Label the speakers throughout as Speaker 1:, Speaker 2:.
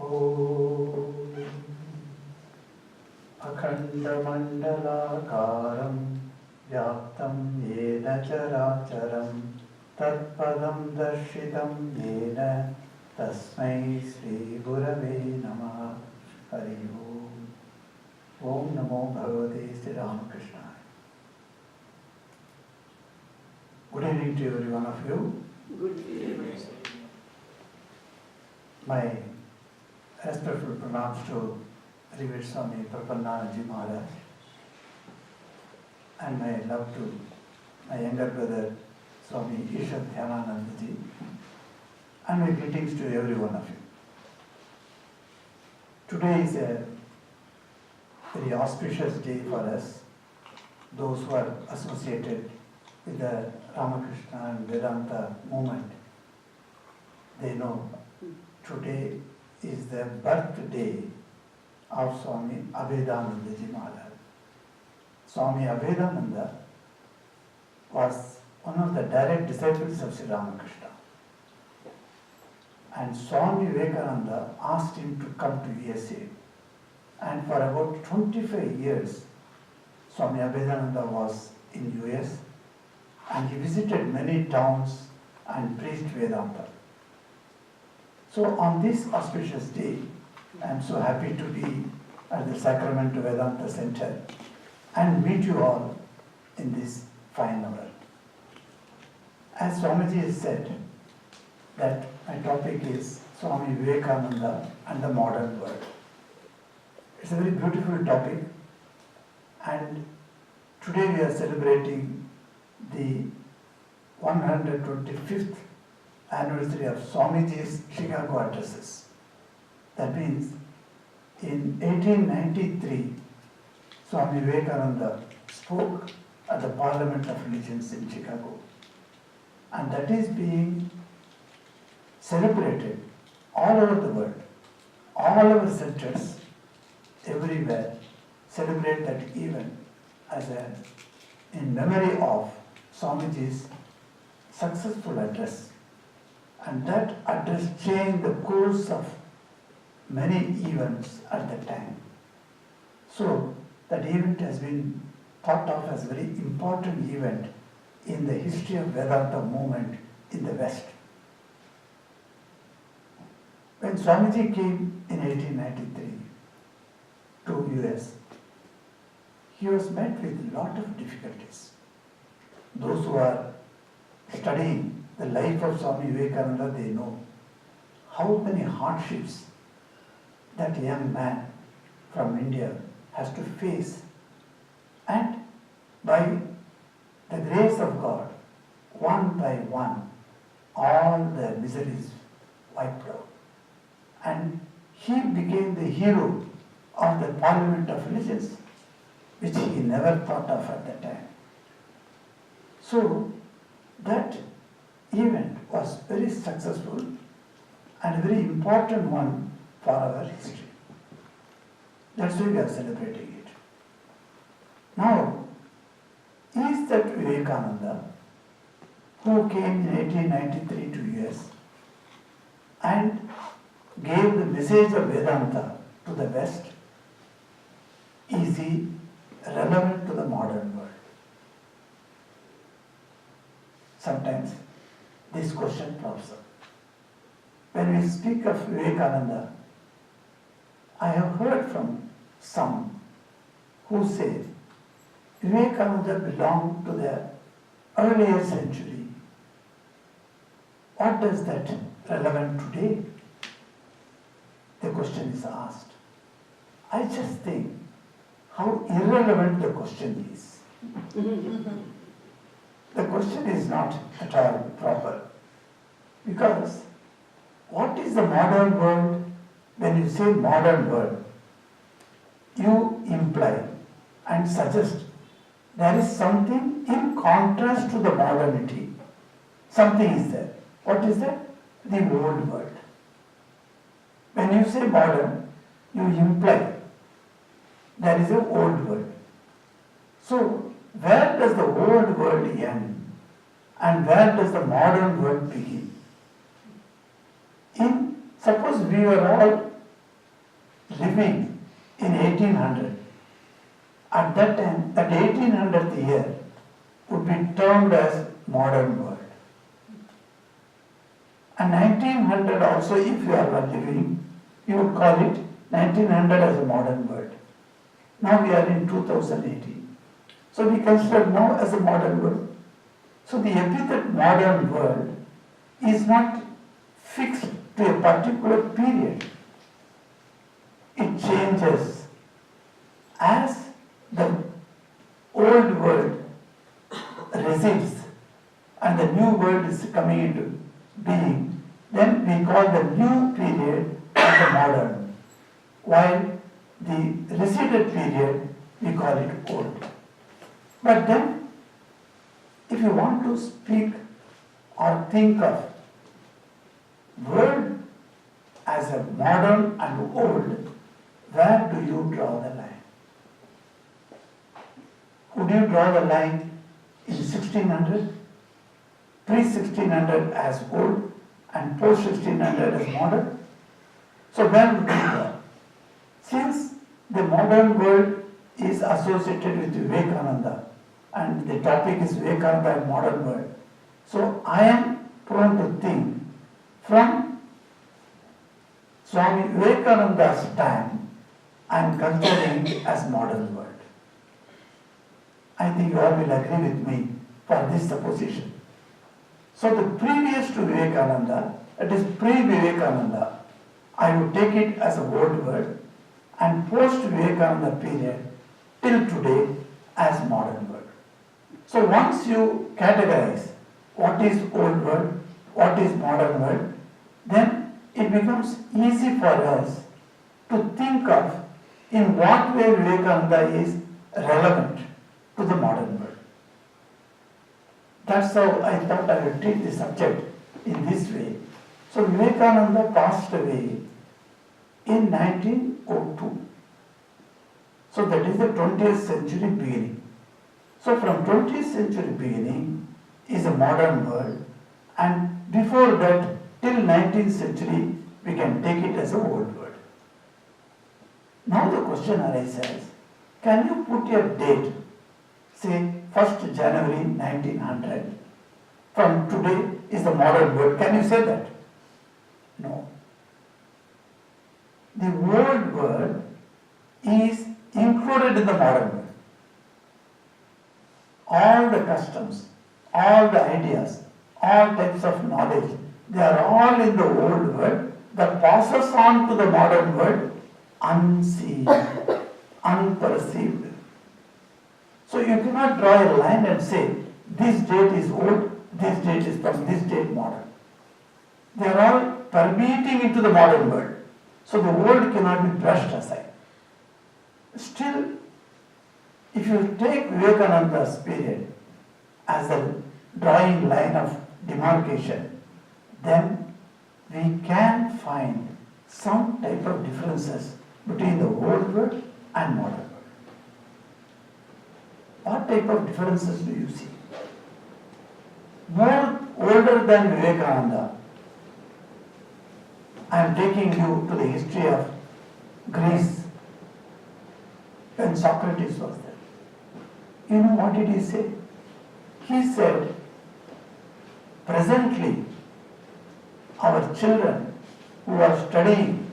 Speaker 1: Om Akhandamandalakaram Vyaptam Yena Characharam Tatpadam Darshitam Yena Tasmai Sri Gurave Namaha Hari Om. Om Namo Bhagavate Sri Ramakrishna. Good evening to every one of you.
Speaker 2: Good evening.
Speaker 1: My respectful pranams to Revered Swami Vivekananda Maharaj, and my love to my younger brother Swami Dhyanananda ji, and my greetings to every one of you. Today is a very auspicious day for us, those who are associated with the Ramakrishna and Vedanta movement. They know today is the birthday of Swami Vivekananda ji Maharaj. Swami Vivekananda was one of the direct disciples of Sri Ramakrishna. And Swami Vivekananda asked him to come to USA. And for about 25 years, Swami Vivekananda was in US, and he visited many towns and preached Vedanta. So on this auspicious day, I am so happy to be at the Sacramento Vedanta Center and meet you all in this fine hour. As Swamiji has said, that my topic is Swami Vivekananda and the modern world. It's a very beautiful topic, and today we are celebrating the 125th anniversary of Swamiji's Chicago addresses. That means in 1893, Swami Vivekananda spoke at the Parliament of Religions in Chicago, and that is being celebrated all over the world. All our centers everywhere celebrate that event as in memory of Swamiji's successful address. And that address changed the course of many events at that time. So that event has been thought of as a very important event in the history of Vedanta movement in the West. When Swamiji came in 1893 to US, he was met with a lot of difficulties. Those who are studying the life of Swami Vivekananda, they know how many hardships that young man from India has to face. And by the grace of God, one by one, all the miseries wiped out. And he became the hero of the Parliament of Religions, which he never thought of at that time. So that event was very successful and a very important one for our history. That's why we are celebrating it. Now, is that Vivekananda who came in 1893 to US and gave the message of Vedanta to the West, is he relevant to the modern world? Sometimes this question pops up. When we speak of Vivekananda, I have heard from some who say Vivekananda belonged to the earlier century. What does that relevant today? The question is asked. I just think how irrelevant the question is. The question is not at all proper. Because what is the modern world? When you say modern world, you imply and suggest there is something in contrast to the modernity. Something is there. What is that? The old world. When you say modern, you imply there is an old world. So, where does the old world end and where does the modern world begin? Suppose we were all living in 1800. At that time, that 1800th year would be termed as modern world. And 1900 also, if you are living, you would call it 1900 as a modern world. Now we are in 2018. So we consider now as a modern world. So the epithet modern world is not fixed to a particular period. It changes as the old world recedes and the new world is coming into being, then we call the new period as the modern, while the receded period we call it old. But then, if you want to speak or think of world as a modern and old, where do you draw the line? Would you draw the line in 1600, pre-1600 as old and post-1600 as modern? So where would you draw? Since the modern world is associated with Vivekananda and the topic is Vivekananda and modern world, so I am prone to think from Swami Vivekananda's time I am considering it as modern world. I think you all will agree with me for this supposition. So the previous to Vivekananda, that is pre-Vivekananda, I would take it as a old word, and post-Vivekananda period till today as modern word. So once you categorize what is old word, what is modern word, then it becomes easy for us to think of in what way Vivekananda is relevant to the modern world. That's how I thought I would treat the subject in this way. So Vivekananda passed away in 1902. So that is the 20th century beginning. So from 20th century beginning is a modern world, and before that till 19th century we can take it as a old world. Now the question arises, can you put a date, say 1st January 1900, from today is the modern world, can you say that? No. The old world is included in the modern world. All the customs, all the ideas, all types of knowledge, they are all in the old world that passes on to the modern world unseen, unperceived. So you cannot draw a line and say this date is old, this date is from this date modern. They are all permeating into the modern world. So the old cannot be brushed aside. Still, if you take Vivekananda's period as a drawing line of demarcation, then we can find some type of differences between the old world and modern world. What type of differences do you see? More older than Vivekananda, I am taking you to the history of Greece when Socrates was there. You know what did he say? He said, presently our children who are studying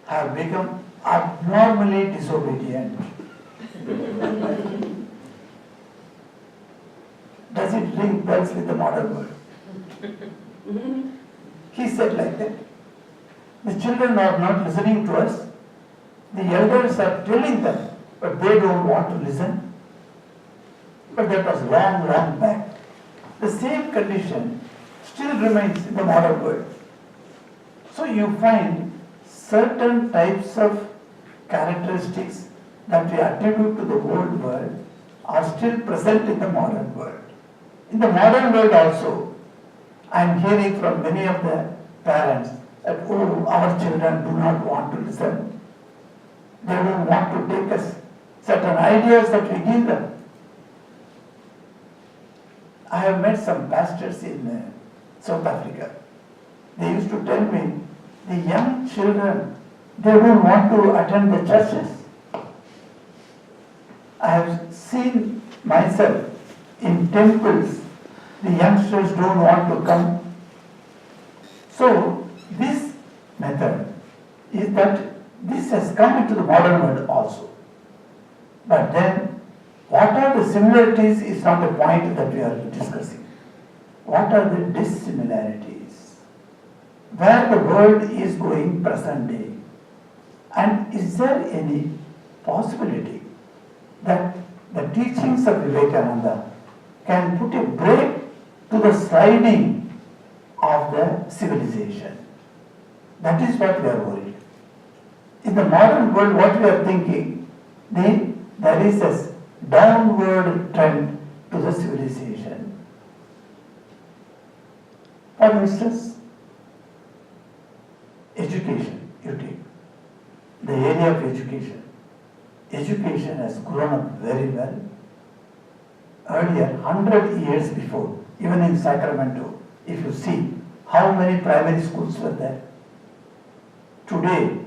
Speaker 1: have become abnormally disobedient. Does it ring bells with the modern world? He said like that. The children are not listening to us. The elders are telling them, but they don't want to listen. But that was long, long back. The same condition still remains in the modern world. So you find certain types of characteristics that we attribute to the old world are still present in the modern world. In the modern world also, I am hearing from many of the parents that, oh, our children do not want to listen. They don't want to take us certain ideas that we give them. I have met some pastors in South Africa. They used to tell me, the young children, They don't want to attend the churches. I have seen myself in temples, the youngsters don't want to come. So this method is that this has come into the modern world also. But then, what are the similarities is not the point that we are discussing. What are the dissimilarities? Where the world is going present day? And is there any possibility that the teachings of Vivekananda can put a break to the sliding of the civilization? That is what we are worried. In the modern world, what we are thinking, there is a downward trend to the civilization. For instance, education, you take. The area of education. Education has grown up very well. Earlier, 100 years before, even in Sacramento, if you see how many primary schools were there. Today,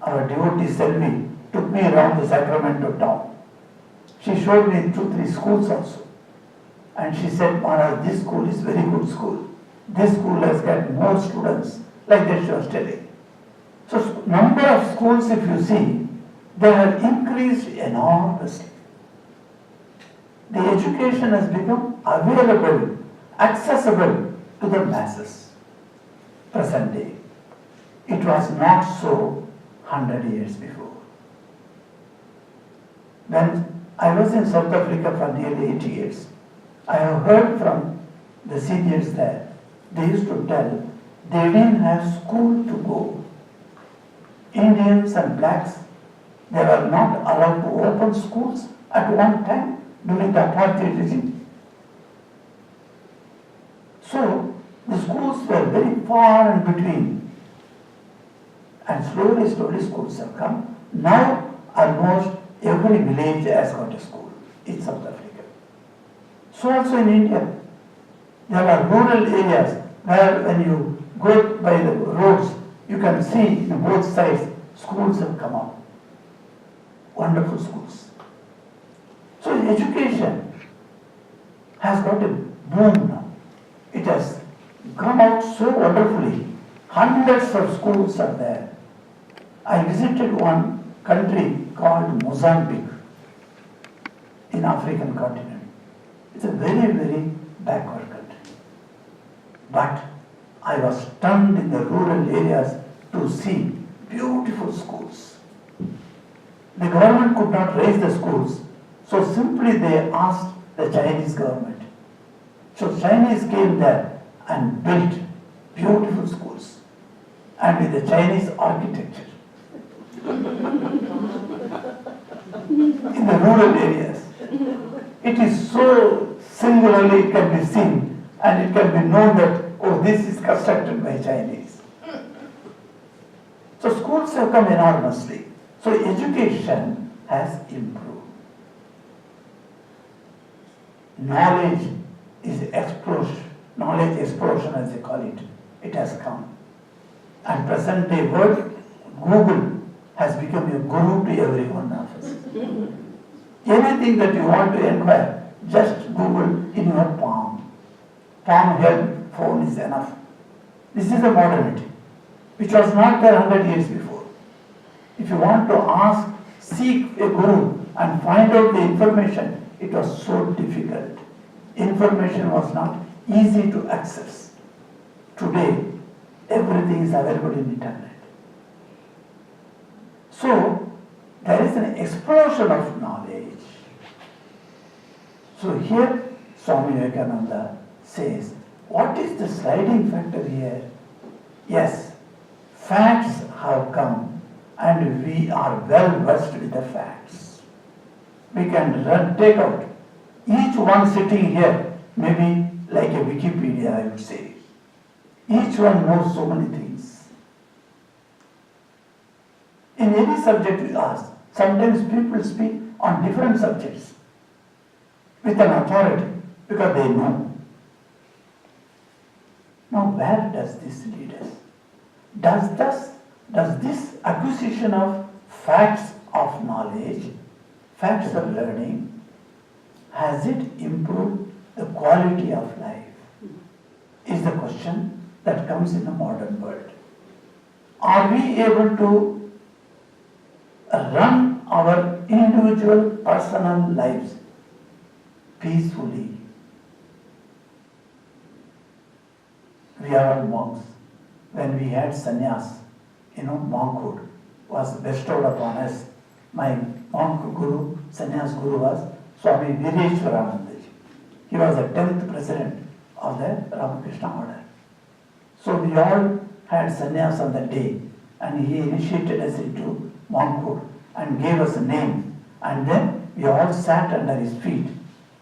Speaker 1: our devotee Selvi took me around the Sacramento town. She showed me 2-3 schools also. And she said, Maharaj, this school is very good school. This school has got more students, like that she was telling. So, number of schools, if you see, they have increased enormously. The education has become available, accessible to the masses. Present day. It was not so 100 years before. When I was in South Africa for nearly 8 years, I have heard from the seniors there, they used to tell they didn't have school to go. Indians and blacks, they were not allowed to open schools at one time during the apartheid regime. So, the schools were very far in between. And slowly schools have come. Now, almost every village has got a school in South Africa. So also in India, there are rural areas where when you go by the roads, you can see on both sides schools have come up. Wonderful schools. So education has got a boom now. It has come out so wonderfully. Hundreds of schools are there. I visited one country called Mozambique in African continent. It's a very, very backward country. But I was stunned in the rural areas to see beautiful schools. The government could not raise the schools, so simply they asked the Chinese government. So Chinese came there and built beautiful schools and with the Chinese architecture in the rural areas. It is so singularly it can be seen and it can be known that, oh, this is constructed by Chinese. So schools have come enormously. So education has improved. Knowledge is explosion. Knowledge explosion as they call it. It has come. And present day world, Google has become a guru to every one of us. Anything that you want to inquire, just Google in your palm. Palm held phone is enough. This is the modernity, which was not there 100 years before. If you want to ask, seek a guru and find out the information, it was so difficult. Information was not easy to access. Today, everything is available in internet. So, there is an explosion of knowledge. So here, Swami Vivekananda says, what is the sliding factor here? Yes, facts have come and we are well versed with the facts. We can take out each one sitting here, maybe like a Wikipedia, I would say. Each one knows so many things. In any subject we ask, sometimes people speak on different subjects with an authority because they know. Now where does this lead us? Does this acquisition of facts of knowledge, facts of learning, has it improved the quality of life? Is the question that comes in the modern world. Are we able to run our individual personal lives peacefully? We are all monks. When we had sannyas, monkhood was bestowed upon us. My monk guru, sannyas guru was Swami Vivekananda. He was the 10th president of the Ramakrishna order. So we all had sannyas on that day, and he initiated us into monkhood and gave us a name. And then we all sat under his feet,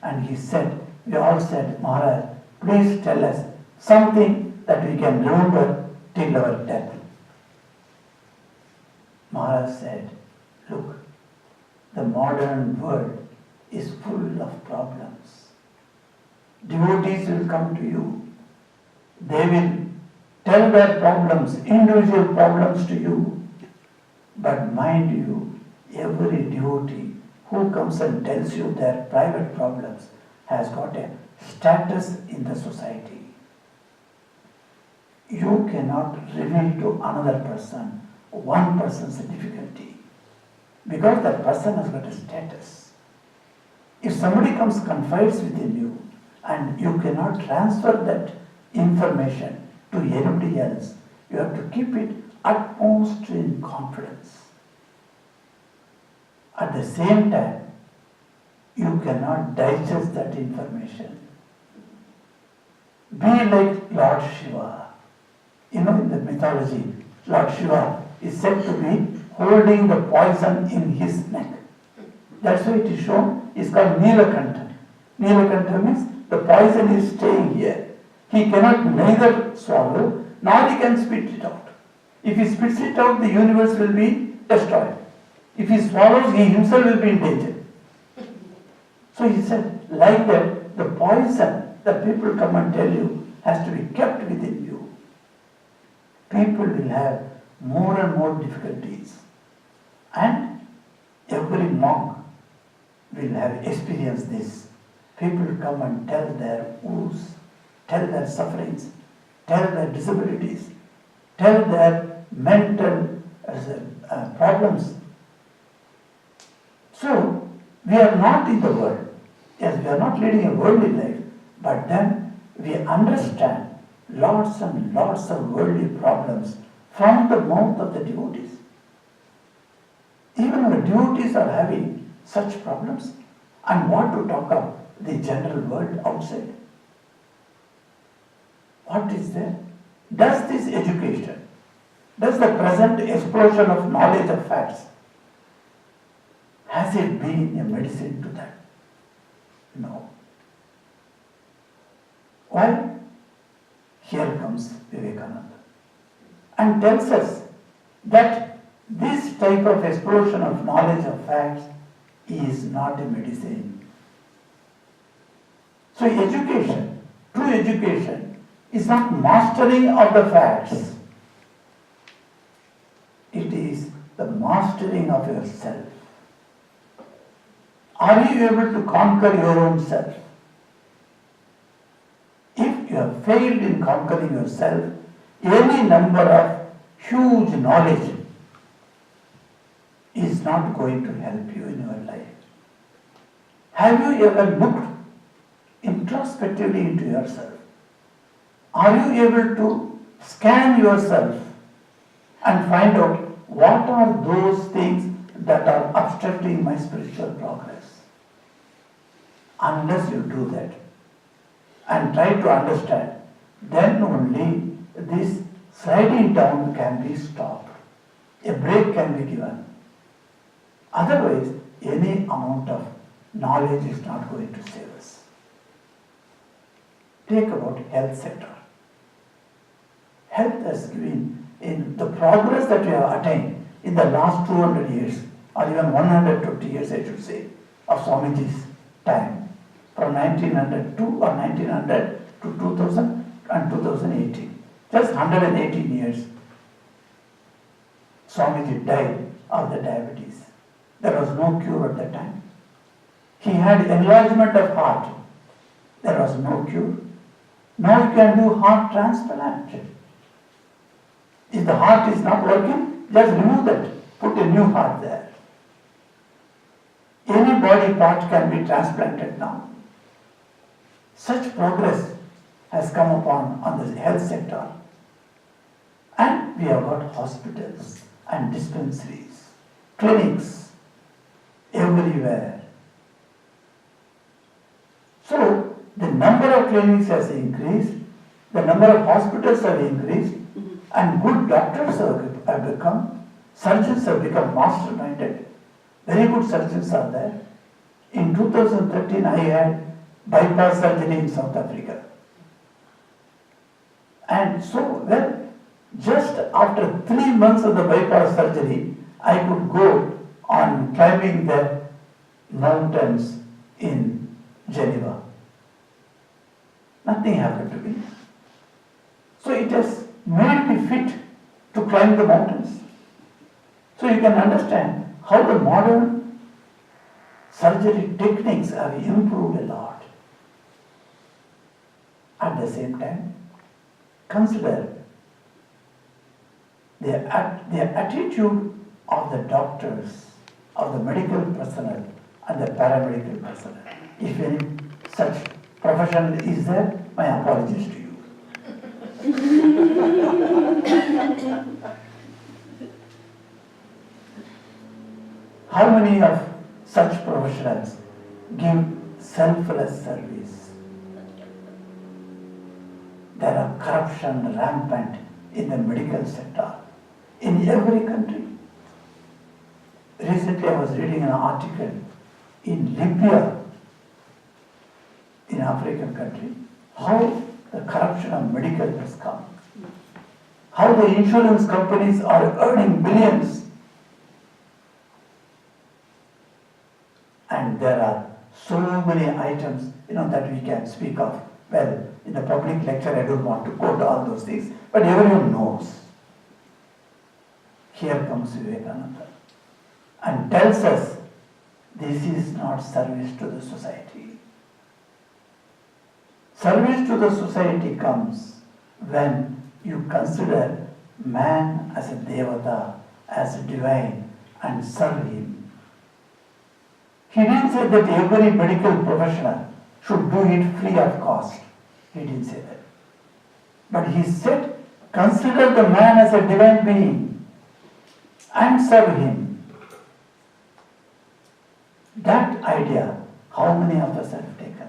Speaker 1: and we all said, Maharaj, please tell us something that we can remember till our death. Maharaj said, look, the modern world is full of problems. Devotees will come to you. They will tell their problems, individual problems to you. But mind you, every devotee who comes and tells you their private problems has got a status in the society. You cannot reveal to another person one person's difficulty because that person has got a status. If somebody comes confides within you and you cannot transfer that information to anybody else, you have to keep it utmost in confidence. At the same time, you cannot digest that information. Be like Lord Shiva. In the mythology, Lord Shiva is said to be holding the poison in his neck. That's why it is shown, it's called Nilakanta. Nilakanta means the poison is staying here. He cannot neither swallow, nor he can spit it out. If he spits it out, the universe will be destroyed. If he swallows, he himself will be in danger. So he said, like that, the poison that people come and tell you has to be kept within you. People will have more and more difficulties. And every monk will have experienced this. People come and tell their woes, tell their sufferings, tell their disabilities, tell their mental problems. So, we are not in the world. Yes, we are not leading a worldly life, but then we understand lots and lots of worldly problems from the mouth of the devotees. Even the devotees are having such problems, and what to talk of the general world outside. What is there? Does this education, does the present explosion of knowledge of facts, has it been a medicine to that? No. Why? Here comes Vivekananda and tells us that this type of explosion of knowledge of facts is not a medicine. So education, true education, is not mastering of the facts. It is the mastering of yourself. Are you able to conquer your own self? If you have failed in conquering yourself, any number of huge knowledge is not going to help you in your life. Have you ever looked introspectively into yourself? Are you able to scan yourself and find out what are those things that are obstructing my spiritual progress? Unless you do that and try to understand, then only this sliding down can be stopped. A break can be given. Otherwise, any amount of knowledge is not going to save us. Take about health sector. Health has given, in the progress that we have attained in the last 200 years, or even 120 years I should say, of Swamiji's time, from 1902 or 1900 to 2000 and 2018. Just 118 years. Swamiji died of the diabetes. There was no cure at that time. He had enlargement of heart. There was no cure. Now you can do heart transplant. If the heart is not working, just remove that. Put a new heart there. Any body part can be transplanted now. Such progress has come upon on the health sector. And we have got hospitals and dispensaries, clinics everywhere. So the number of clinics has increased, the number of hospitals have increased, and good doctors have become, surgeons have become master-minded. Very good surgeons are there. In 2013, I had bypass surgery in South Africa. And so, well, just after 3 months of the bypass surgery, I could go on climbing the mountains in Geneva. Nothing happened to me. So it has made me fit to climb the mountains. So you can understand how the modern surgery techniques have improved a lot. At the same time, consider the attitude of the doctors, of the medical personnel and the paramedical personnel. If any such professional is there, my apologies to you. How many of such professionals give selfless service? There are corruption rampant in the medical sector in every country. Recently I was reading an article in Libya, in African country, how the corruption of medical has come. How the insurance companies are earning billions. And there are so many items, that we can speak of. Well, in the public lecture I don't want to quote all those things, but everyone knows. Here comes Vivekananda and tells us this is not service to the society. Service to the society comes when you consider man as a devata, as a divine, and serve him. He didn't say that every medical professional should do it free of cost. He didn't say that. But he said, consider the man as a divine being and serve him. That idea, how many of us have taken?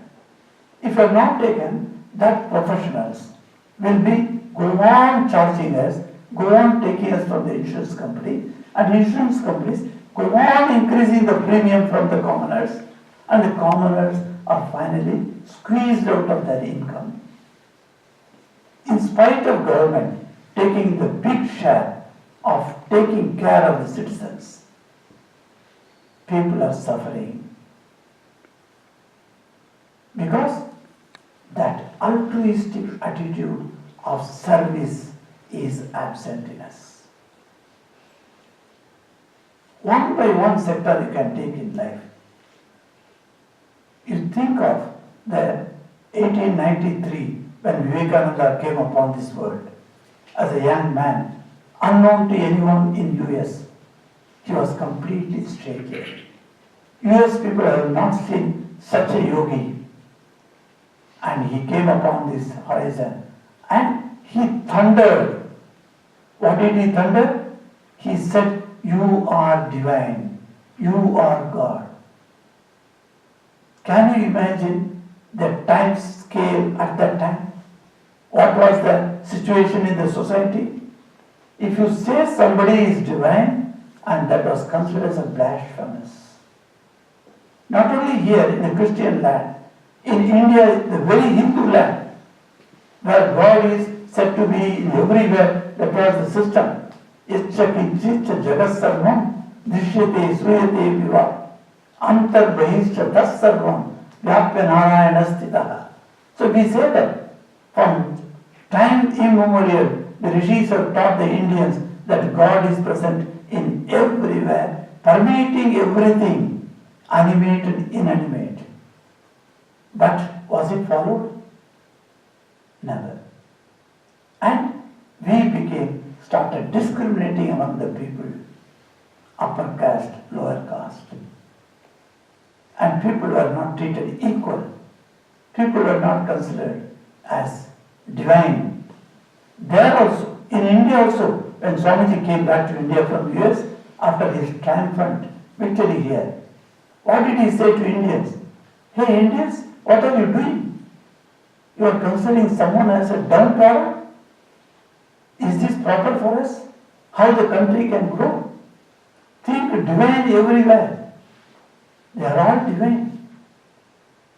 Speaker 1: If you have not taken, that professionals will be go on charging us, go on taking us from the insurance company, and insurance companies go on increasing the premium from the commoners, and the commoners are finally squeezed out of their income. In spite of government taking the big share of taking care of the citizens, people are suffering because that altruistic attitude of service is absent in us. One by one sector you can take in life. You think of the 1893 when Vivekananda came upon this world as a young man, unknown to anyone in US. He was completely straight. US people have not seen such a yogi. And he came upon this horizon and he thundered. What did he thunder? He said, you are divine, you are God. Can you imagine the time scale at that time? What was the situation in the society? If you say somebody is divine, and that was considered as a blasphemous. Not only here in the Christian land, in India, the very Hindu land, where God is said to be everywhere, that was the system. Yaccha kinchiccha jagat sarvam drishyate suyate viva antar bahishcha tas sarvam vyapya narayana stitaha. So we say that from time immemorial, the rishis have taught the Indians that God is present in everywhere, permeating everything, animated, inanimate. But was it followed? Never. And we started discriminating among the people, upper caste, lower caste. And people were not treated equal. People were not considered as divine. There also, in India also, when Swamiji came back to India from US after his triumphant victory here, what did he say to Indians? Hey Indians, what are you doing? You are considering someone as a downtrodden? Is this proper for us? How the country can grow? Think divine everywhere. They are all divine.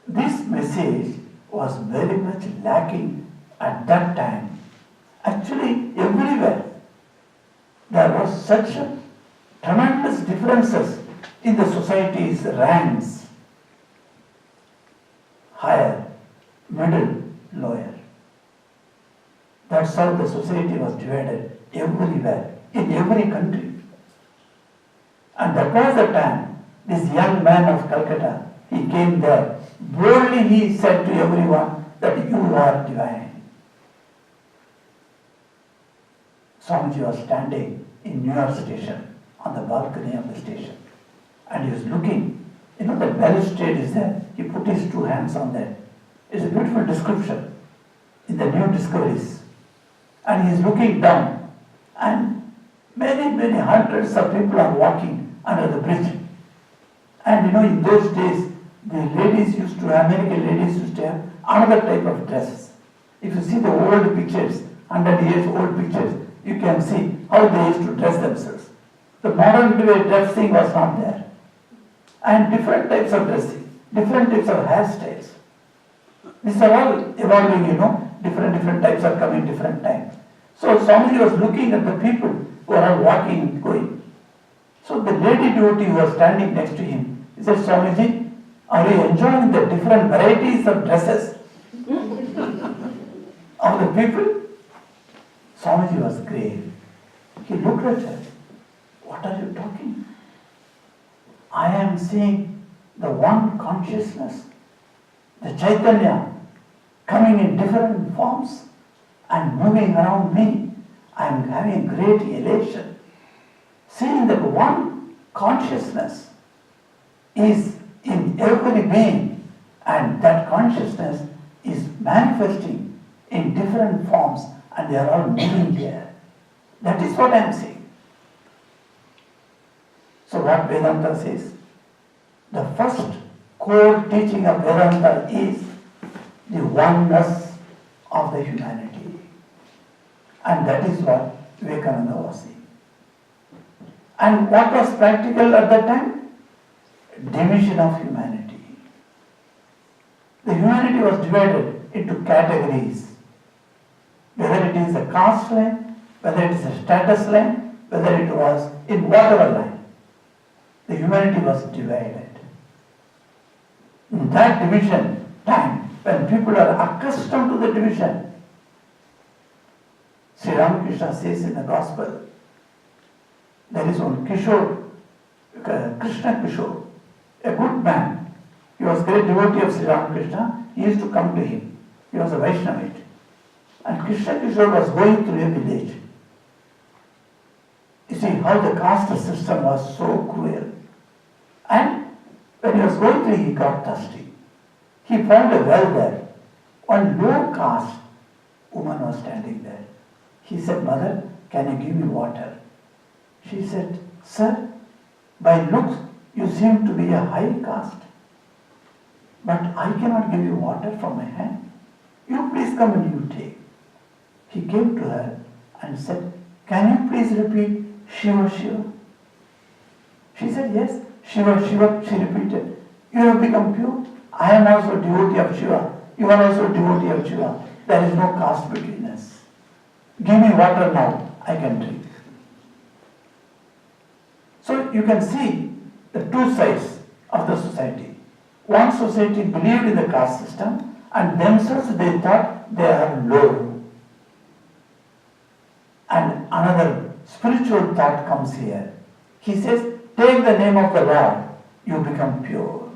Speaker 1: This message was very much lacking at that time. Actually, everywhere there was such tremendous differences in the society's ranks. Higher, middle, lower. That's how the society was divided everywhere, in every country. And that was the time this young man of Calcutta, he came there. Boldly he said to everyone that you are divine. Swamiji was standing in New York station, on the balcony of the station. And he was looking, the balustrade is there. He put his two hands on that. It's a beautiful description in the New Discoveries. And he is looking down. And many hundreds of people are walking under the bridge. And in those days, the ladies used to have, American ladies used to have another type of dresses. If you see the old pictures, 100 years old pictures, you can see how they used to dress themselves. The modern dressing was not there. And different types of dressing, different types of hairstyles. These are all evolving, different types are coming different times. So Swamiji was looking at the people who are all walking and going. So the lady devotee who was standing next to him, he said, Swamiji, are you enjoying the different varieties of dresses of the people? Swamiji was grave. He looked at her. What are you talking? I am seeing the one consciousness, the Chaitanya, coming in different forms and moving around me. I am having great elation. Seeing that one consciousness is in every being, and that consciousness is manifesting in different forms, and they are all moving here. That is what I am saying. So what Vedanta says? The first core teaching of Vedanta is the oneness of the humanity. And that is what Vivekananda was saying. And what was practical at that time? Division of humanity. The humanity was divided into categories. Whether it is a caste line, whether it is a status line, whether it was in whatever line. The humanity was divided. In that division time, when people are accustomed to the division, Sri Ramakrishna says in the Gospel, there is one Kishore, Krishna Kishore, a good man. He was a great devotee of Sri Ramakrishna. He used to come to him. He was a Vaishnavite. And Krishna Kishore was going through a village. You see how the caste system was so cruel. And when he was going through, he got thirsty. He found a well there. One low caste woman was standing there. He said, Mother, can you give me water? She said, Sir, by looks you seem to be a high caste, but I cannot give you water from my hand. You please come and you take. He came to her and said, Can you please repeat Shiva Shiva? She said, Yes, Shiva Shiva. She repeated, You have become pure. I am also a devotee of Shiva. You are also a devotee of Shiva. There is no caste between us. Give me water now, I can drink. So you can see the two sides of the society. One society believed in the caste system and themselves they thought they are low. And another spiritual thought comes here. He says, take the name of the Lord, you become pure.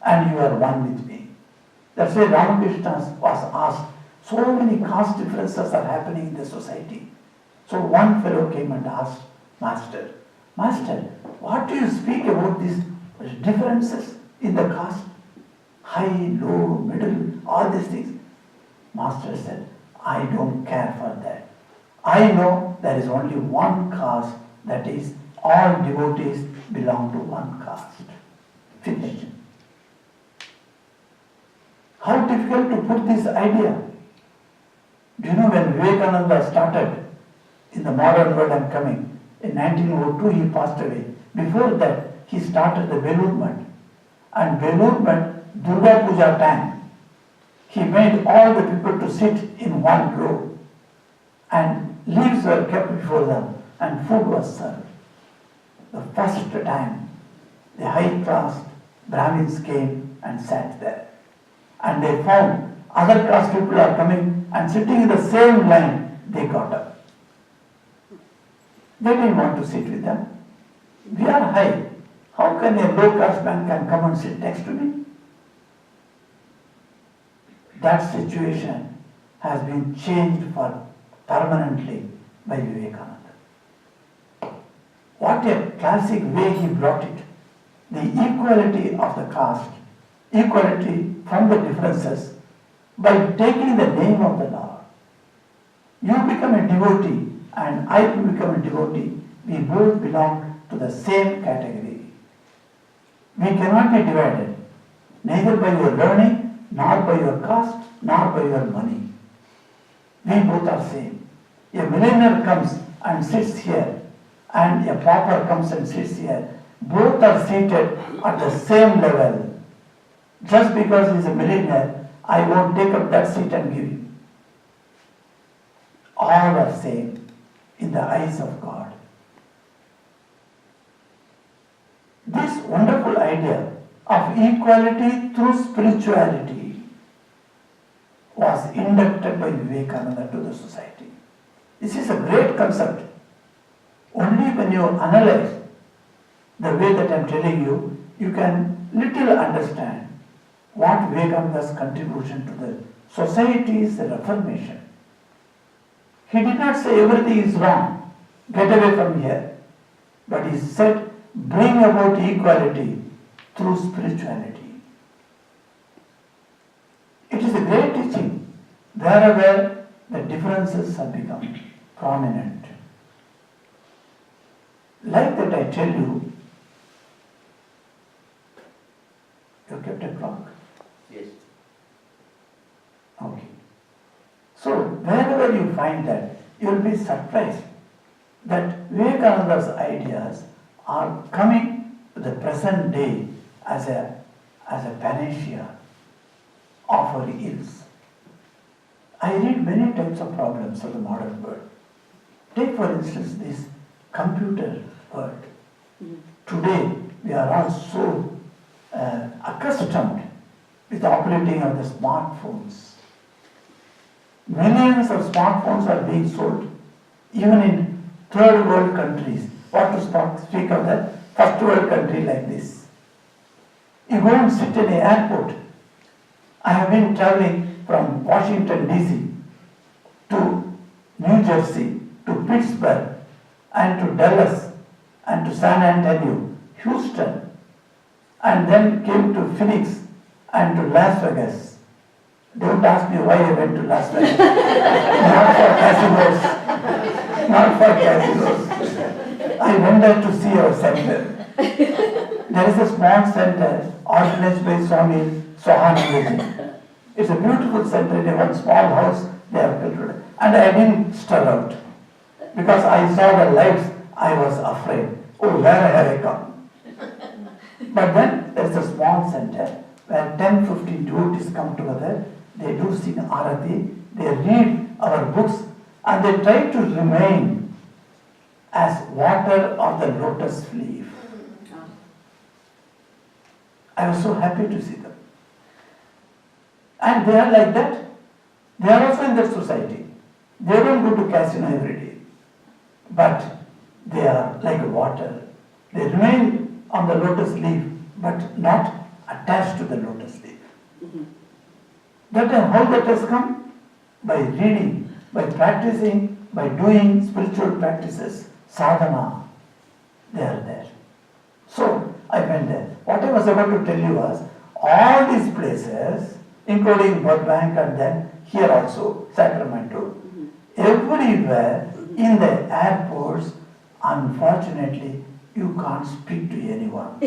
Speaker 1: And you are one with me. That's why Ramakrishna was asked, so many caste differences are happening in the society. So one fellow came and asked, Master, what do you speak about these differences in the caste? High, low, middle, all these things. Master said, I don't care for that. I know there is only one caste, that is, all devotees belong to one caste. Finished. How difficult to put this idea? Do you know when Vivekananda started in the modern world and coming, in 1902 he passed away. Before that he started the Belur Math. And Belur Math, Durga Puja time, he made all the people to sit in one row and leaves were kept before them and food was served. The first time the high class Brahmins came and sat there. And they found other caste people are coming and sitting in the same line. They got up. They didn't want to sit with them. We are high. How can a low caste man can come and sit next to me? That situation has been changed for permanently by Vivekananda. What a classic way he brought it. The equality of the caste, equality from the differences, by taking the name of the Lord. You become a devotee and I become a devotee. We both belong to the same category. We cannot be divided, neither by your learning, nor by your caste, nor by your money. We both are same. A millionaire comes and sits here, and a pauper comes and sits here. Both are seated at the same level. Just because he is a millionaire, I won't take up that seat and give you. All are same in the eyes of God. This wonderful idea of equality through spirituality was inducted by Vivekananda to the society. This is a great concept. Only when you analyze the way that I am telling you, you can little understand what Vivekananda's contribution to the society is, the reformation. He did not say everything is wrong, get away from here. But he said, bring about equality through spirituality. It is a great teaching, wherever the differences have become prominent. Like that I tell you, you kept a clock?
Speaker 2: Yes.
Speaker 1: Okay. So wherever you find that, you will be surprised that Vivekananda's ideas are coming to the present day as a panacea of our ills. I read many types of problems of the modern world. Take for instance this computer world. Today we are all so accustomed with the operating of the smartphones. Millions of smartphones are being sold, even in third world countries. What to speak of the first world country like this. You go and sit in an airport. I have been traveling from Washington DC to New Jersey, to Pittsburgh, and to Dallas, and to San Antonio, Houston, and then came to Phoenix and to Las Vegas. Don't ask me why I went to Las Vegas. Not for casinos. I went there to see our center. There is a small center organized by Swami Vivekananda. It's a beautiful center in one small house they have built. And I didn't stir out. Because I saw the lights, I was afraid. Oh, where have I come? But then there is a small center where 10-15 devotees come together. They do sing arati, they read our books, and they try to remain as water of the lotus leaf. I was so happy to see them. And they are like that. They are also in that society. They don't go to casino every day. but they are like water. They remain on the lotus leaf, but not attached to the lotus leaf. That how that has come? By reading, by practicing, by doing spiritual practices, sadhana, they are there. So I went there. What I was about to tell you was, all these places, including Burbank and then here also, Sacramento, everywhere in the airports, unfortunately, you can't speak to anyone.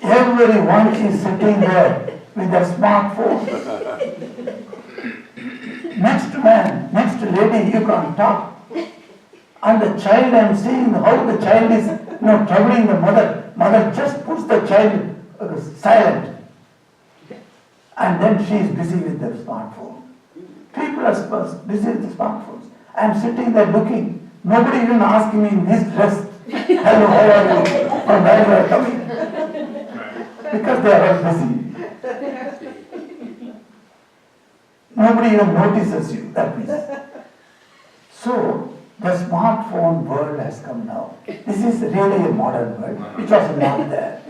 Speaker 1: Everyone is sitting there with their smartphone. Next man, next lady, you can't talk. And the child, I am seeing how the child is troubling the mother. Mother just puts the child silent. And then she is busy with the smartphone. People are busy with the smartphones. I am sitting there looking. Nobody even asking me in this dress, hello, how are you? From where you are coming? Because they are all busy. Nobody even notices you, that means. So, the smartphone world has come now. This is really a modern world, which was not there.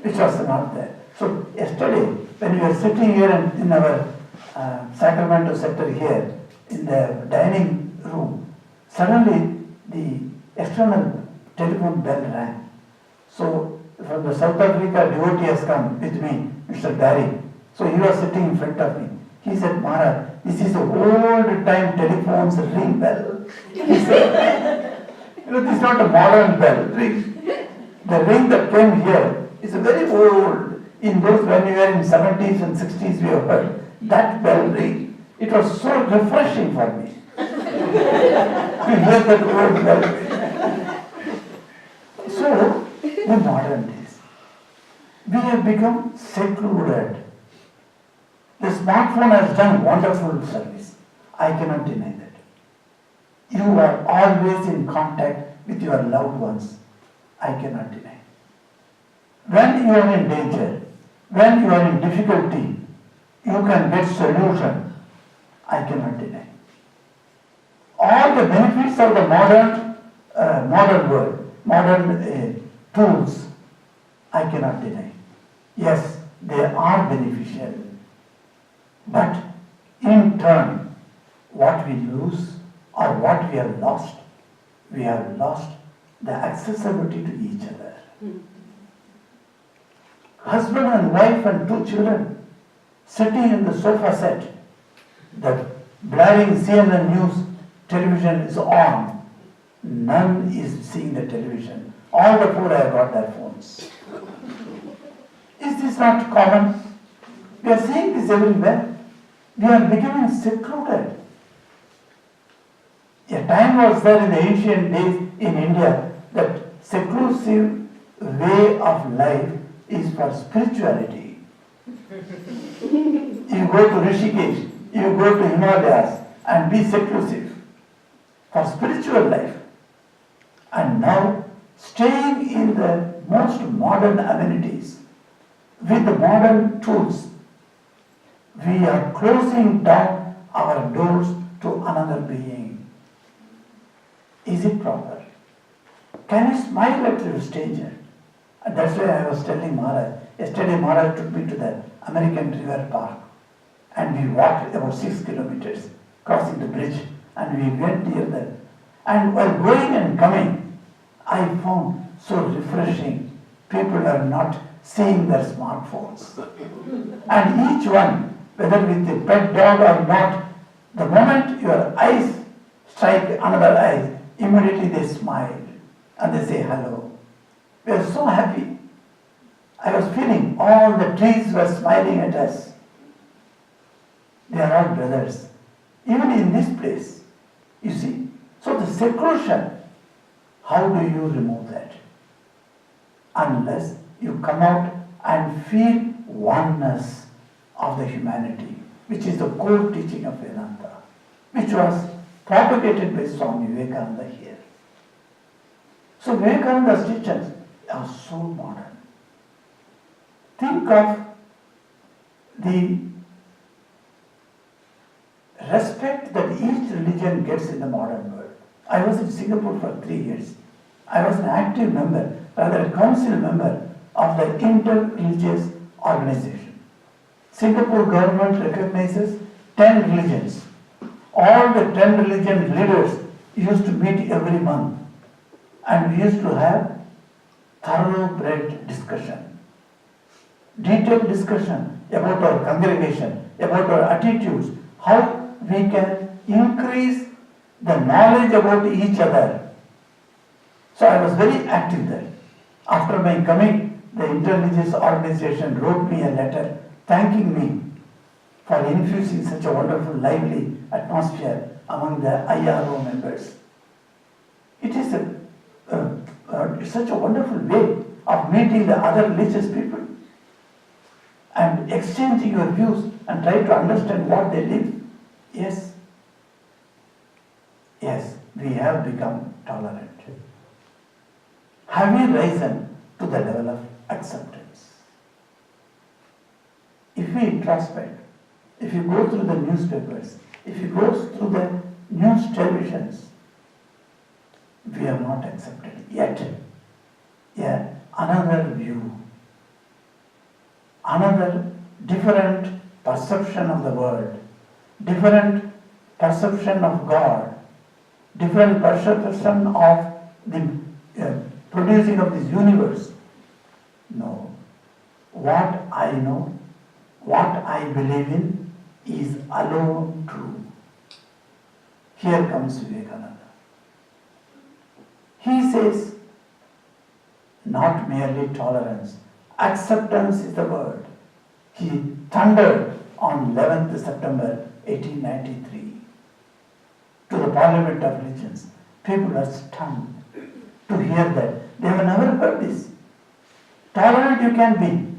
Speaker 1: Which was not there. So, yesterday, when we were sitting here in our Sacramento sector here, in the dining room, suddenly the external telephone bell rang. So, from the South Africa devotee has come with me, Mr. Barry. So, he was sitting in front of me. He said, Maharaj, this is the old time telephone's ring bell. He said, this is not a modern bell. The ring that came here is very old. In those, when we were in 70s and 60s, we have heard that bell ring. It was so refreshing for me to hear that old bell ring. So, the modern days, we have become secluded. The smartphone has done wonderful service. I cannot deny that. You are always in contact with your loved ones. I cannot deny. When you are in danger, when you are in difficulty, you can get solution. I cannot deny. All the benefits of the modern world, modern tools, I cannot deny. Yes, they are beneficial. But in turn, what we lose or what we have lost the accessibility to each other. Husband and wife and 2 children sitting in the sofa set, the blaring CNN news television is on. None is seeing the television. All the 4 have got their phones. Is this not common? We are seeing this everywhere. We are becoming secluded. A time was there in the ancient days in India that seclusive way of life is for spirituality. You go to Rishikesh, you go to Himalayas and be seclusive for spiritual life. And now, staying in the most modern amenities with the modern tools, we are closing down our doors to another being. Is it proper? Can you smile at your stranger? And that's why I was telling Maharaj. Yesterday Maharaj took me to the American River Park. And we walked about 6 kilometers, crossing the bridge. And we went near there. And while going and coming, I found so refreshing. People are not seeing their smartphones. And each one, whether with a pet dog or not, the moment your eyes strike another eye, immediately they smile and they say hello. We are so happy. I was feeling all the trees were smiling at us. They are all brothers. Even in this place, you see. So the seclusion, how do you remove that? Unless you come out and feel oneness of the humanity, which is the core teaching of Vedanta, which was propagated by Swami Vivekananda here. So Vivekananda's teachings are so modern. Think of the respect that each religion gets in the modern world. I was in Singapore for 3 years. I was an active member, rather a council member of the inter-religious organization. Singapore government recognizes 10 religions. All the 10 religion leaders used to meet every month, and we used to have thoroughbred discussion, detailed discussion about our congregation, about our attitudes, how we can increase the knowledge about each other. So I was very active there. After my coming, the interreligious organization wrote me a letter thanking me for infusing such a wonderful, lively atmosphere among the IRO members. It is such a wonderful way of meeting the other religious people and exchanging your views and try to understand what they live. Yes, we have become tolerant. Have we risen to the level of acceptance? If we introspect, if you go through the newspapers, if you go through the news televisions, we have not accepted yet. Yeah, another view, another different perception of the world, different perception of God, different perception of the producing of this universe. No. What I know, what I believe in is alone true. Here comes Vivekananda. He says, not merely tolerance, acceptance is the word. He thundered on 11th September 1893 to the Parliament of Religions. People are stunned to hear that. They have never heard this. Tolerant you can be.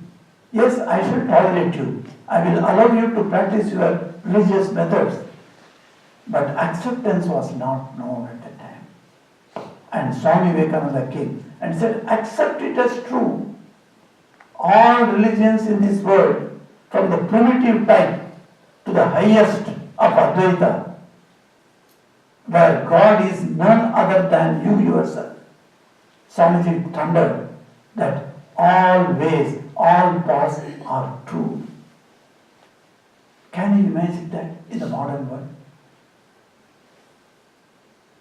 Speaker 1: Yes, I shall tolerate you. I will allow you to practice your religious methods. But acceptance was not known at the time. And Swami Vivekananda came and said, accept it as true. All religions in this world, from the primitive type to the highest of Advaita, where God is none other than you yourself. Swamiji thundered that all ways, all paths are true. Can you imagine that in the modern world?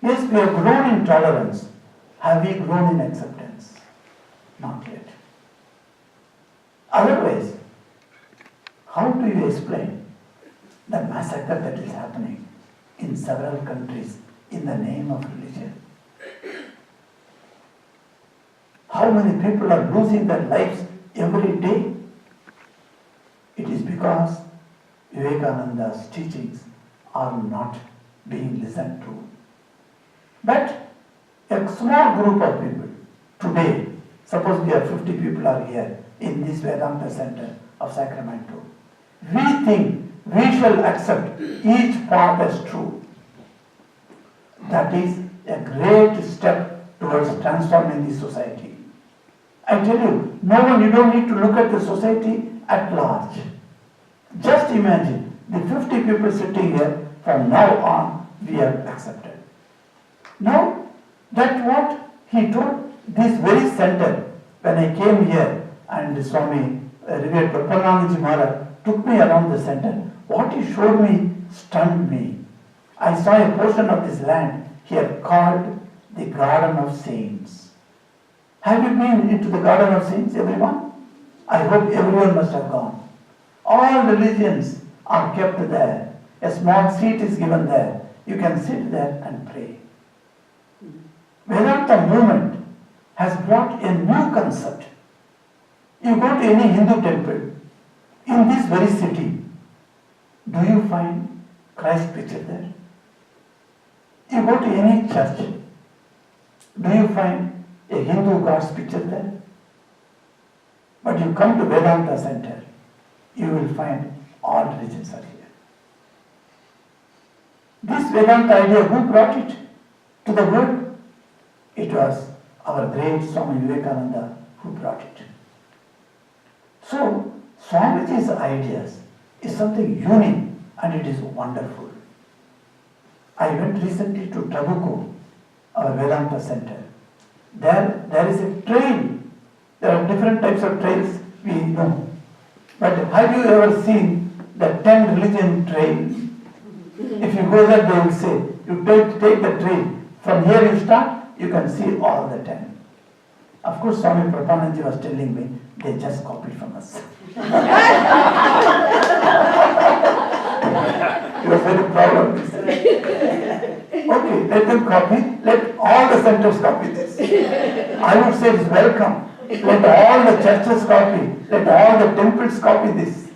Speaker 1: Yes, we have grown in tolerance. Have we grown in acceptance? Not yet. Otherwise, how do you explain the massacre that is happening in several countries in the name of religion? How many people are losing their lives every day? It is because Vivekananda's teachings are not being listened to. But a small group of people today, suppose we are 50 people are here in this Vedanta center of Sacramento, we think we shall accept each path as true. That is a great step towards transforming the society. I tell you, you don't need to look at the society at large. Just imagine the 50 people sitting here, from now on we have accepted. Now, that's what he told this very center when I came here and Swami Revered Prapanandaji Maharaj took me around the center. What he showed me stunned me. I saw a portion of this land here called the Garden of Saints. Have you been into the Garden of Saints, everyone? I hope everyone must have gone. All religions are kept there. A small seat is given there. You can sit there and pray. Vedanta movement has brought a new concept. You go to any Hindu temple in this very city, do you find Christ picture there? You go to any church, do you find a Hindu God's picture there? But you come to Vedanta Center, you will find all religions are here. This Vedanta idea, who brought it to the world? It was our great Swami Vivekananda who brought it. So, Swamiji's ideas is something unique and it is wonderful. I went recently to Trabuco, our Vedanta center. There is a trail. There are different types of trails we know. But have you ever seen the 10 religion trail? If you go there, they will say, you take the trail. From here you start, you can see all the 10. Of course, Swami Prabhupada was telling me, they just copied from us. He was very proud of this. Okay, let them copy. Let all the centers copy this. I would say it's welcome. Let all the churches copy. Let all the temples copy this.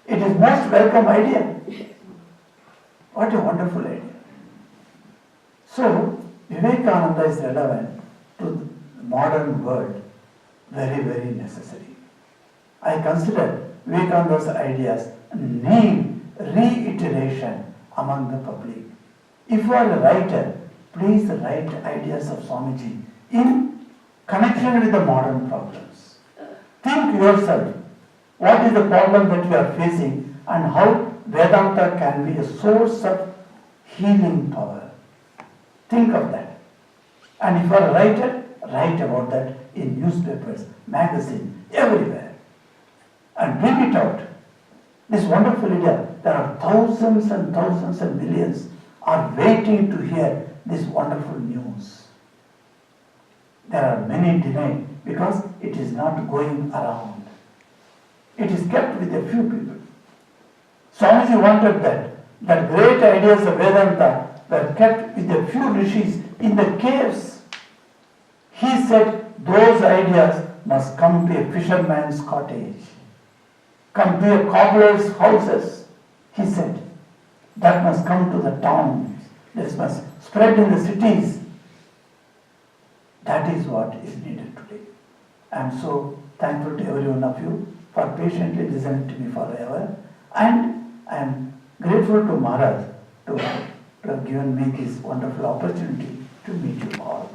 Speaker 1: It is most welcome idea. What a wonderful idea. So, Vivekananda is relevant to the modern world, very, very necessary. I consider Vivekananda's ideas need reiteration among the public. If you are a writer, please write ideas of Swamiji in connection with the modern problems. Think yourself, what is the problem that you are facing and how Vedanta can be a source of healing power. Think of that. And if you are a writer, write about that in newspapers, magazines, everywhere. And bring it out. This wonderful idea, there are thousands and thousands and millions are waiting to hear this wonderful news. There are many denied because it is not going around. It is kept with a few people. Swamiji wanted that great ideas of Vedanta were kept with a few rishis in the caves. He said those ideas must come to a fisherman's cottage, come to a cobbler's houses. He said that must come to the towns, this must spread in the cities. That is what is needed today. I am so thankful to every one of you for patiently listening to me forever, and I am grateful to Maharaj to have given me this wonderful opportunity to meet you all.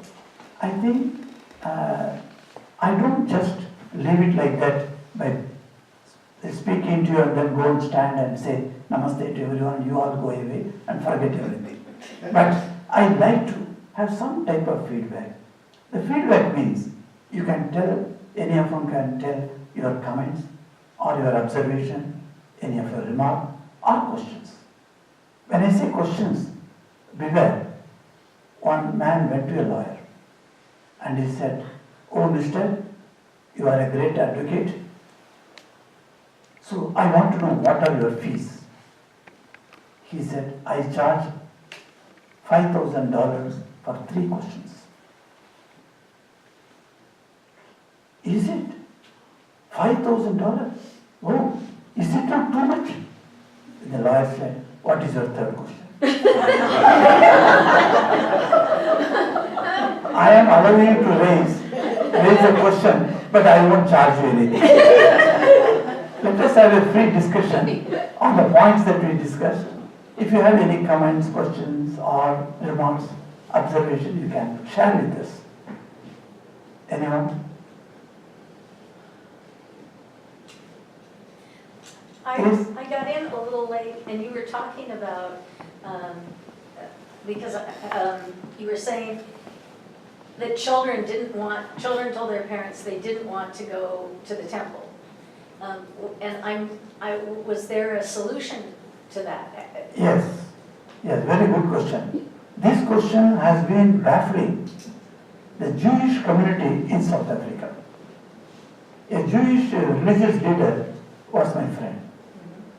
Speaker 1: I think I don't just leave it like that by speaking to you and then go and stand and say namaste to everyone, you all go away and forget everything. But I like to have some type of feedback. The feedback means you can tell, any of them can tell your comments or your observation, any of your remark or questions. When I say questions, beware. One man went to a lawyer and he said, "Oh mister, you are a great advocate. So I want to know what are your fees?" He said, "I charge $5,000 for 3 questions." Is it? $5,000? Oh, is it not too much? The lawyer said, "What is your third question?" I am allowing you to raise a question, but I won't charge you anything. Let us have a free discussion on the points that we discussed. If you have any comments, questions, or remarks, observation, you can share with us. Anyone?
Speaker 2: I got in a little late, and you were talking about, because you were saying that children told their parents they didn't want to go to the temple. And was there a solution to that?
Speaker 1: Yes, very good question. This question has been baffling the Jewish community in South Africa. A Jewish religious leader was my friend.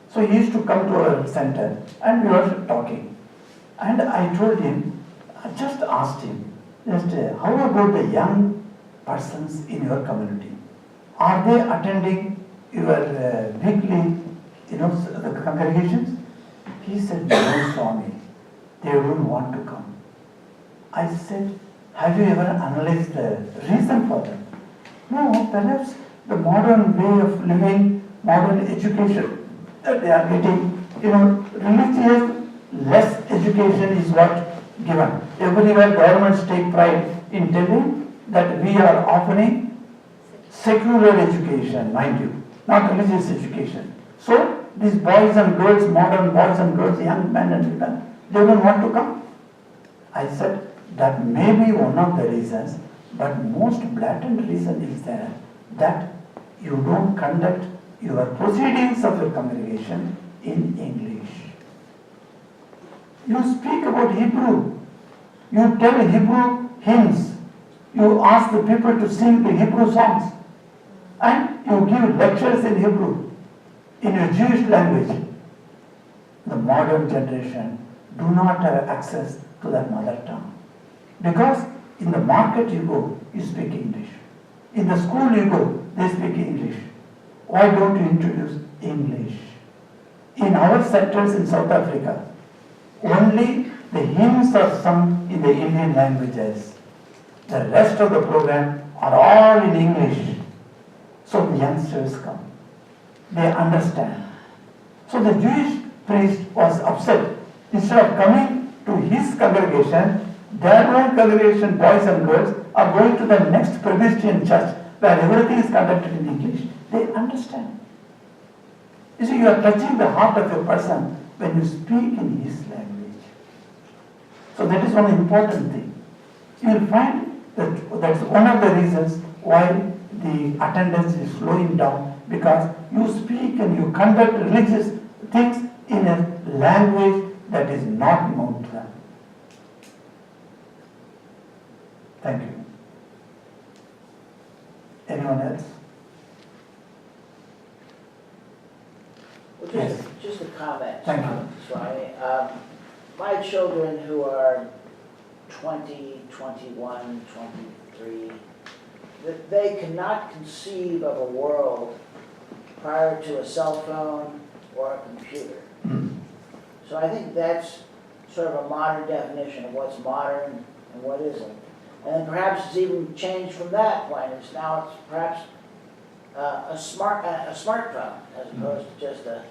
Speaker 1: So he used to come to our center and we were talking. And I told him, I just asked him, how about the young persons in your community? Are they attending your weekly, the congregations? He said, "No, Swami, they don't want to come." I said, "Have you ever analyzed the reason for that?" "No, perhaps the modern way of living, modern education that they are getting, religious, less education is what given. Everywhere governments take pride in telling that we are offering secular education, mind you, not religious education. So these boys and girls, modern boys and girls, young men and women, they don't want to come. I said, that may be one of the reasons, but most blatant reason is there that you don't conduct your proceedings of your congregation in English. You speak about Hebrew. You tell Hebrew hymns. You ask the people to sing the Hebrew songs. And you give lectures in Hebrew, in your Jewish language. The modern generation do not have access to that mother tongue. Because in the market you go, you speak English. In the school you go, they speak English. Why don't you introduce English? In our sectors in South Africa, only the hymns are sung in the Indian languages. The rest of the program are all in English. So the youngsters come. They understand. So the Jewish priest was upset. Instead of coming to his congregation, their own congregation, boys and girls, are going to the next Presbyterian church where everything is conducted in English. They understand. You see, you are touching the heart of a person when you speak in his language. So that is one important thing. You will find that that's one of the reasons why the attendance is slowing down, because you speak and you conduct religious things in a language that is not known to them. Thank you. Anyone else?
Speaker 3: Well,
Speaker 1: Yes.
Speaker 3: just a comment.
Speaker 1: Thank you.
Speaker 3: Swami. My children who are 20, 21, 23, they cannot conceive of a world prior to a cell phone or a computer. So I think that's sort of a modern definition of what's modern and what isn't. And then perhaps it's even changed from that point. Now it's perhaps a smartphone as opposed to just a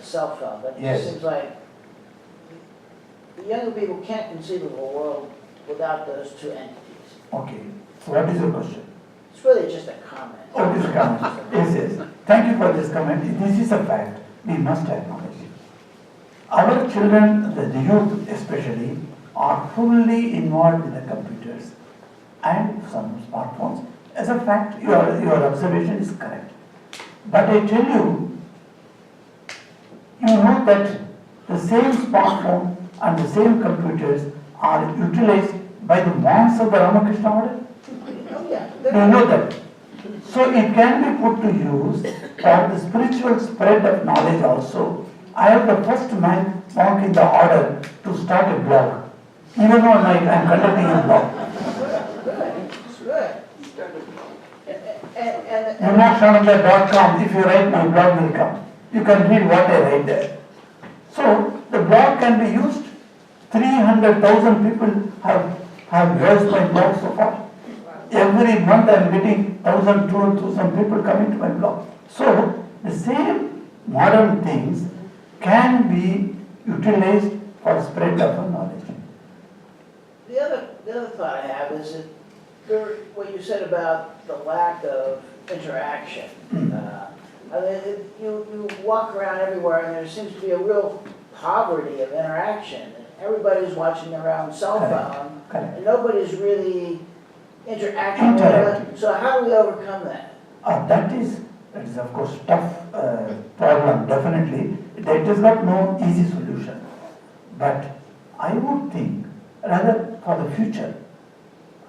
Speaker 3: cell phone. But
Speaker 1: Yes.
Speaker 3: it seems like the younger people can't conceive of a world without those two entities.
Speaker 1: Okay. So what is your question?
Speaker 3: It's really just a comment.
Speaker 1: Oh, this comment. Yes, yes. Thank you for this comment. This is a fact. We must acknowledge it. Our children, the youth especially, are fully involved with the computers and some smartphones. As a fact, your observation is correct. But I tell you, you know that the same smartphone and the same computers are utilized by the monks of the Ramakrishna order.
Speaker 3: Oh, yeah.
Speaker 1: Do you know that? So it can be put to use for the spiritual spread of knowledge also. I am the first monk in the order to start a blog. Even though I am conducting a blog.
Speaker 3: Good. And
Speaker 1: Vimokshananda.com, if you write, my blog will come. You can read what I write there. So the blog can be used. 300,000 people have used my blog so far. Every month I am getting 1,000, 2,000 people coming to my blog. So the same modern things can be utilized for spread of knowledge.
Speaker 3: the other thought I have is that what you said about the lack of interaction. I mean, you walk around everywhere and there seems to be a real poverty of interaction. Everybody's watching their own cell phone,
Speaker 1: Correct.
Speaker 3: and nobody's really interacting with it. So how do we overcome that?
Speaker 1: That is of course tough problem, definitely. That is not no easy solution. But I would think, rather for the future,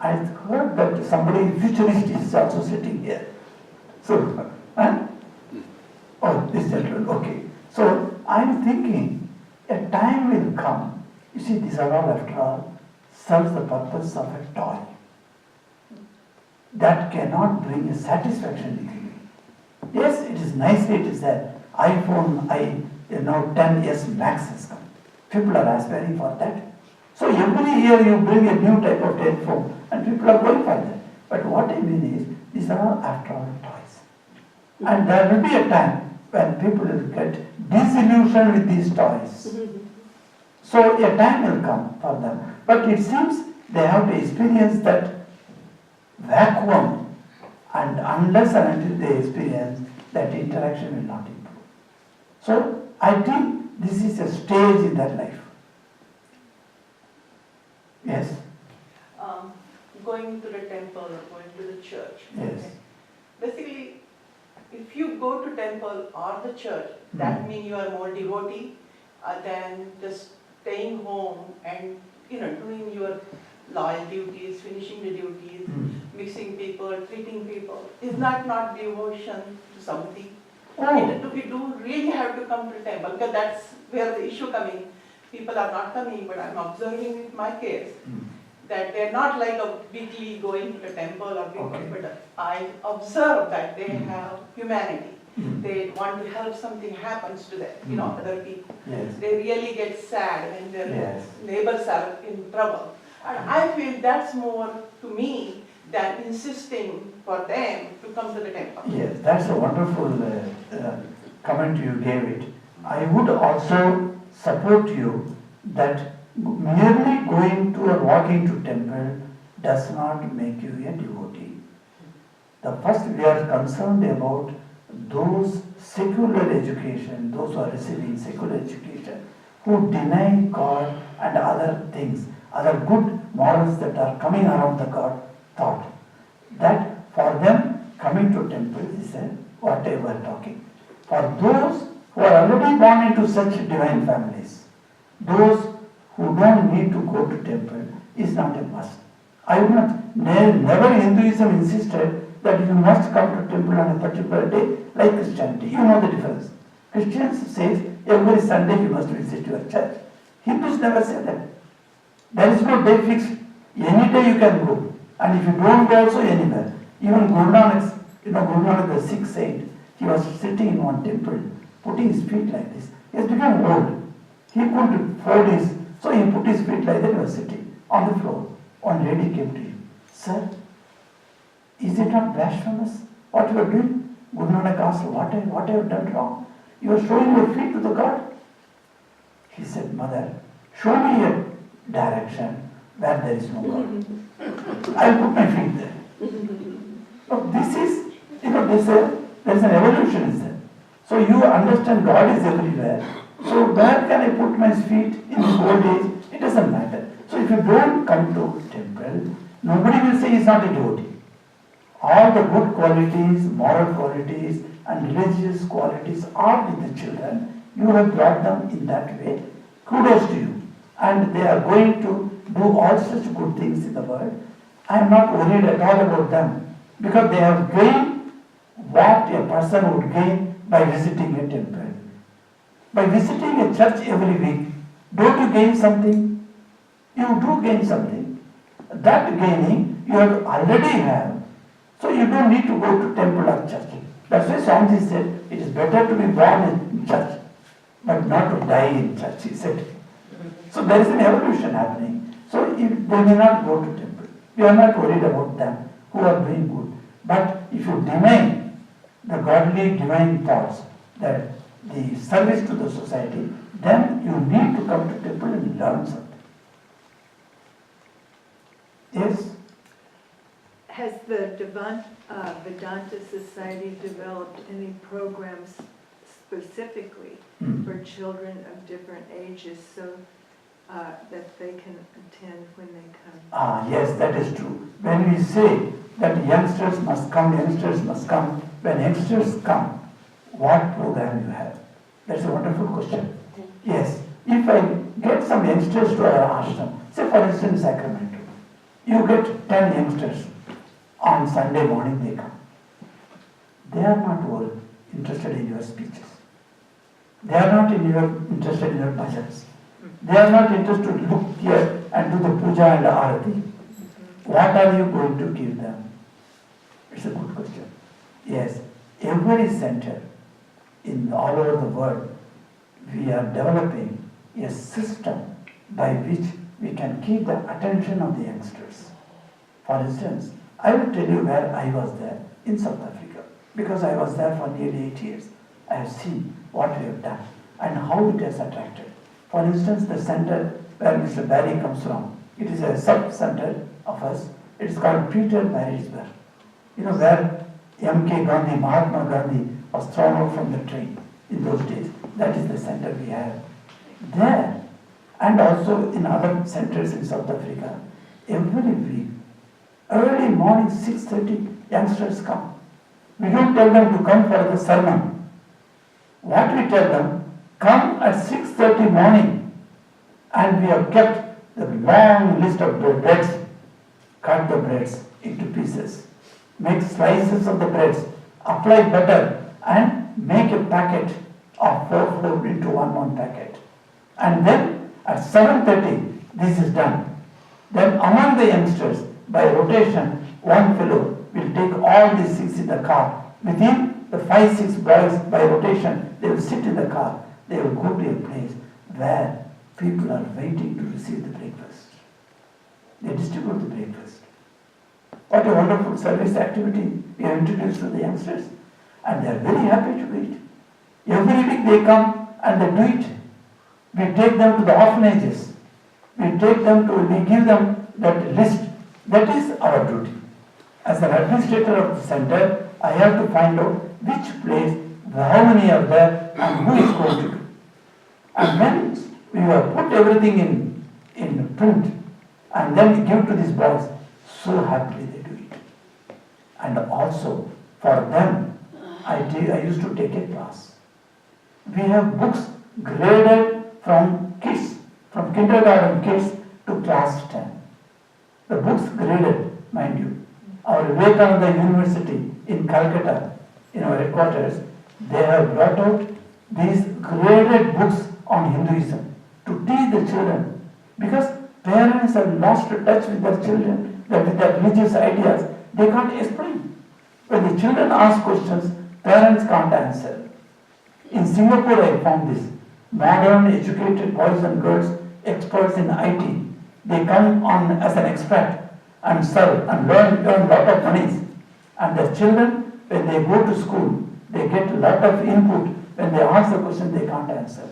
Speaker 1: I heard that somebody futurist is also sitting here. So, oh, this gentleman, okay. So I'm thinking a time will come. You see, these are all, after all, serves the purpose of a toy. That cannot bring a satisfaction with you. Yes, it is nicely, it is there. iPhone, 10s Max has come. People are aspiring for that. So every year you bring a new type of telephone and people are going for that. But what I mean is, these are all, after all, toys. And there will be a time when people will get disillusioned with these toys. So a time will come for them. But it seems they have to experience that vacuum, and unless and until they experience, that interaction will not improve. So I think this is a stage in their life. Yes,
Speaker 4: Going to the temple or going to the church.
Speaker 1: yes.
Speaker 4: Basically, if you go to temple or the church, that means you are more devotee than just staying home and doing your loyal duties, finishing the duties, mixing people, treating people. Is that not devotion to somebody?
Speaker 1: Oh,
Speaker 4: We do really have to come to temple because that's where the issue coming. People are not coming, but I'm observing with my case that they're not like a weekly going to the temple or people,
Speaker 1: Okay.
Speaker 4: but I observe that they have humanity.
Speaker 1: Mm.
Speaker 4: They want to help something happens to them, other people.
Speaker 1: yes,
Speaker 4: They really get sad when their
Speaker 1: yes.
Speaker 4: neighbors are in trouble. And I feel that's more to me than insisting for them to come to the temple.
Speaker 1: Yes, that's a wonderful comment you gave it. I would also support you that merely going to or walking to temple does not make you a devotee. The first we are concerned about those secular education, those who are receiving secular education, who deny God and other things, other good morals that are coming around the God thought. That for them coming to temple is what they were talking. For those who are already born into such divine families, those who don't need to go to temple is not a must. I would not, never Hinduism insisted that you must come to temple on a particular day like Christianity. You know the difference. Christians says every Sunday you must visit your church. Hindus never say that. There is no day fixed. Any day you can go. And if you don't go also anywhere. Even Guru Nanak, Guru Nanak the Sikh saint, he was sitting in one temple, putting his feet like this. He has become old. He couldn't fold his, so he put his feet like that, he was sitting on the floor. One lady came to him. Sir, is it not blasphemous what you are doing? Guru Nanak asked, what I have done wrong? You are showing your feet to the God. He said, Mother, show me a direction where there is no God. I will put my feet there. But this is, there is an evolution, is there? So you understand God is everywhere. So where can I put my feet in this old age? It doesn't matter. So if you don't come to temple, nobody will say he is not a devotee. All the good qualities, moral qualities and religious qualities are with the children. You have brought them in that way. Kudos to you. And they are going to do all such good things in the world. I am not worried at all about them because they have gained what a person would gain by visiting a temple. By visiting a church every week, don't you gain something? You do gain something. That gaining you have already have. So you don't need to go to temple or church. That's why Swamiji said it is better to be born in church, but not to die in church, he said. So there is an evolution happening. So if they may not go to temple. We are not worried about them who are doing good. But if you deny the godly divine thoughts, that the service to the society, then you need to come to temple and learn something. Yes?
Speaker 5: Has the Vedanta Society developed any programs specifically for children of different ages so that they can attend when they come?
Speaker 1: Yes, that is true. When we say that youngsters must come, when youngsters come, what program you have? That's a wonderful question. Yes, if I get some youngsters to our ashram, say for instance Sacramento, you get 10 youngsters, on Sunday morning they come. They are not all interested in your speeches. They are not interested in your bhajans. They are not interested to look here and do the puja and the arati. What are you going to give them? It's a good question. Yes, every center in all over the world, we are developing a system by which we can keep the attention of the youngsters. For instance, I will tell you where I was there in South Africa, because I was there for nearly 8 years. I have seen what we have done and how it has attracted. For instance, the center where Mr. Barry comes from, it is a sub-center of us. It is called Peter Barrysburg. Where M.K. Gandhi, Mahatma Gandhi was thrown out from the train in those days. That is the center we have. There, and also in other centers in South Africa, every week, early morning 6:30, youngsters come. We don't tell them to come for the sermon. What we tell them, come at 6:30 morning, and we have kept the long list of breads. Cut the breads into pieces, make slices of the breads, apply butter, and make a packet of 4 into 1 packet. And then at 7:30, this is done. Then among the youngsters, by rotation, one fellow will take all these 6 in the car. Within the 5-6 boys, by rotation, they will sit in the car. They will go to a place where people are waiting to receive the breakfast. They distribute the breakfast. What a wonderful service activity we have introduced to the youngsters. And they are very happy to do it. Every week they come and they do it. We take them to the orphanages. We give them that list. That is our duty. As an administrator of the center, I have to find out which place, how many are there, and who is going to do. And then we have put everything in print, and then we give to these boys. So happily they do it. And also for them, I used to take a class. We have books graded from kids, from kindergarten kids to class 10. The books graded, mind you. Our Vivekananda University in Calcutta, in our headquarters, they have brought out these graded books on Hinduism to teach the children. Because parents have lost touch with their children, with their religious ideas. They can't explain. When the children ask questions, parents can't answer. In Singapore, I found this. Modern, educated boys and girls, experts in IT, they come on as an expat and serve and learn a lot of monies. And the children, when they go to school, they get a lot of input. When they ask the question, they can't answer.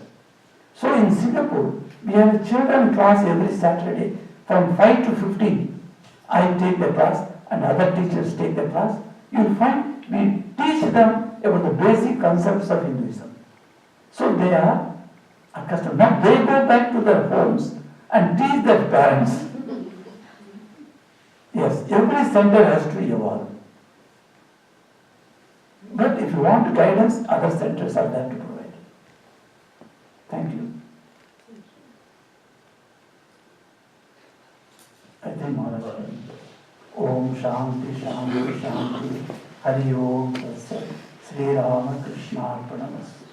Speaker 1: So in Singapore, we have a children class every Saturday from 5 to 15. I take the class and other teachers take the class. You'll find we teach them about the basic concepts of Hinduism. So they are accustomed. Now they go back to their homes and teach their parents. Yes, every center has to evolve. But if you want guidance, other centers are there to provide. Thank you. I think Maharaj. Om Shanti Shanti Shanti Hari Om Tatsat Sri Rama Krishna Arpanamastu.